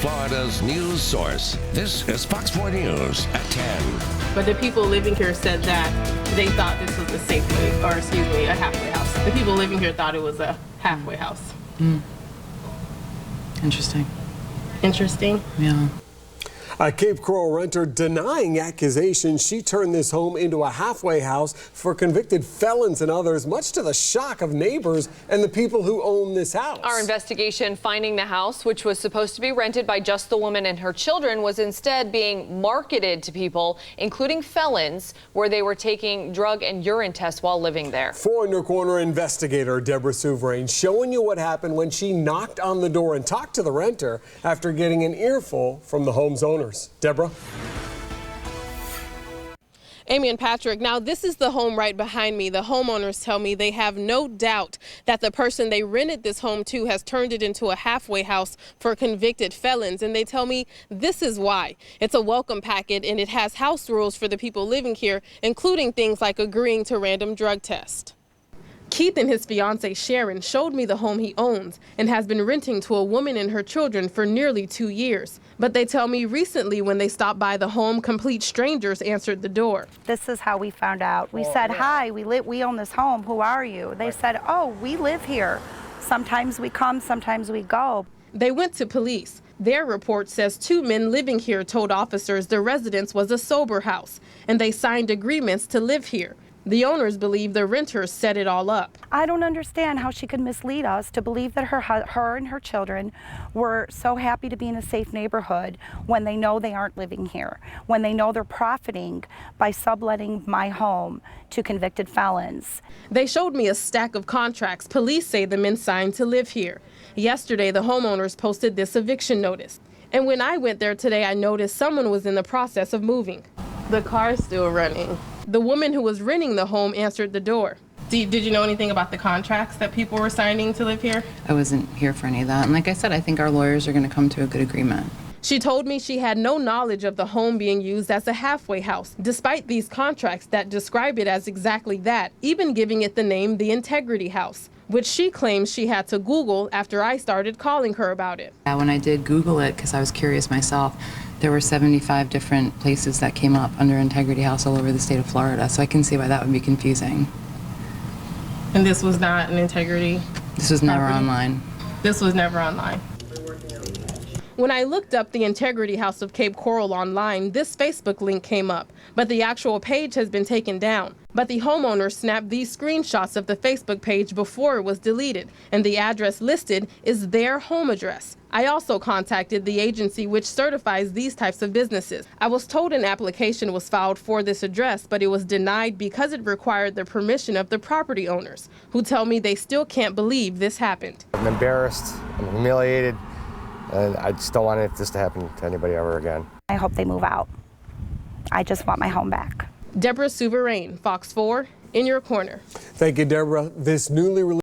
Florida's news source. This is Fox 4 News at 10. But the people living here said that they thought this was a a halfway house. The people living here thought it was a halfway house. Interesting. Interesting? Yeah. A Cape Coral renter denying accusations she turned this home into a halfway house for convicted felons and others, much to the shock of neighbors and the people who own this house. Our investigation finding the house, which was supposed to be rented by just the woman and her children, was instead being marketed to people, including felons, where they were taking drug and urine tests while living there. 4 in Your Corner investigator Deborah Souverain showing you what happened when she knocked on the door and talked to the renter after getting an earful from the home's owners. Deborah? Amy and Patrick, now this is the home right behind me. The homeowners tell me they have no doubt that the person they rented this home to has turned it into a halfway house for convicted felons. And they tell me this is why. It's a welcome packet and it has house rules for the people living here, including things like agreeing to random drug tests. Keith and his fiancée Sharon showed me the home he owns and has been renting to a woman and her children for nearly 2 years. But they tell me recently when they stopped by the home, complete strangers answered the door. This is how we found out. We said, hi, we own this home. Who are you? They said, oh, we live here. Sometimes we come, sometimes we go. They went to police. Their report says 2 men living here told officers the residence was a sober house and they signed agreements to live here. The owners believe the renters set it all up. I don't understand how she could mislead us to believe that her and her children were so happy to be in a safe neighborhood when they know they aren't living here, when they know they're profiting by subletting my home to convicted felons. They showed me a stack of contracts police say the men signed to live here. Yesterday, the homeowners posted this eviction notice. And when I went there today, I noticed someone was in the process of moving. The car's still running. The woman who was renting the home answered the door. Did you know anything about the contracts that people were signing to live here? I wasn't here for any of that. And like I said, I think our lawyers are going to come to a good agreement. She told me she had no knowledge of the home being used as a halfway house, despite these contracts that describe it as exactly that, even giving it the name the Integrity House, which she claims she had to Google after I started calling her about it. When I did Google it, because I was curious myself, there were 75 different places that came up under Integrity House all over the state of Florida, so I can see why that would be confusing. And this was not an Integrity? This was never online. This was never online. When I looked up the Integrity House of Cape Coral online, this Facebook link came up, but the actual page has been taken down. But the homeowner snapped these screenshots of the Facebook page before it was deleted, and the address listed is their home address. I also contacted the agency which certifies these types of businesses. I was told an application was filed for this address, but it was denied because it required the permission of the property owners, who tell me they still can't believe this happened. I'm embarrassed, I'm humiliated, and I just don't want this to happen to anybody ever again. I hope they move out. I just want my home back. Deborah Souverain, Fox 4, in your corner. Thank you, Deborah. This newly released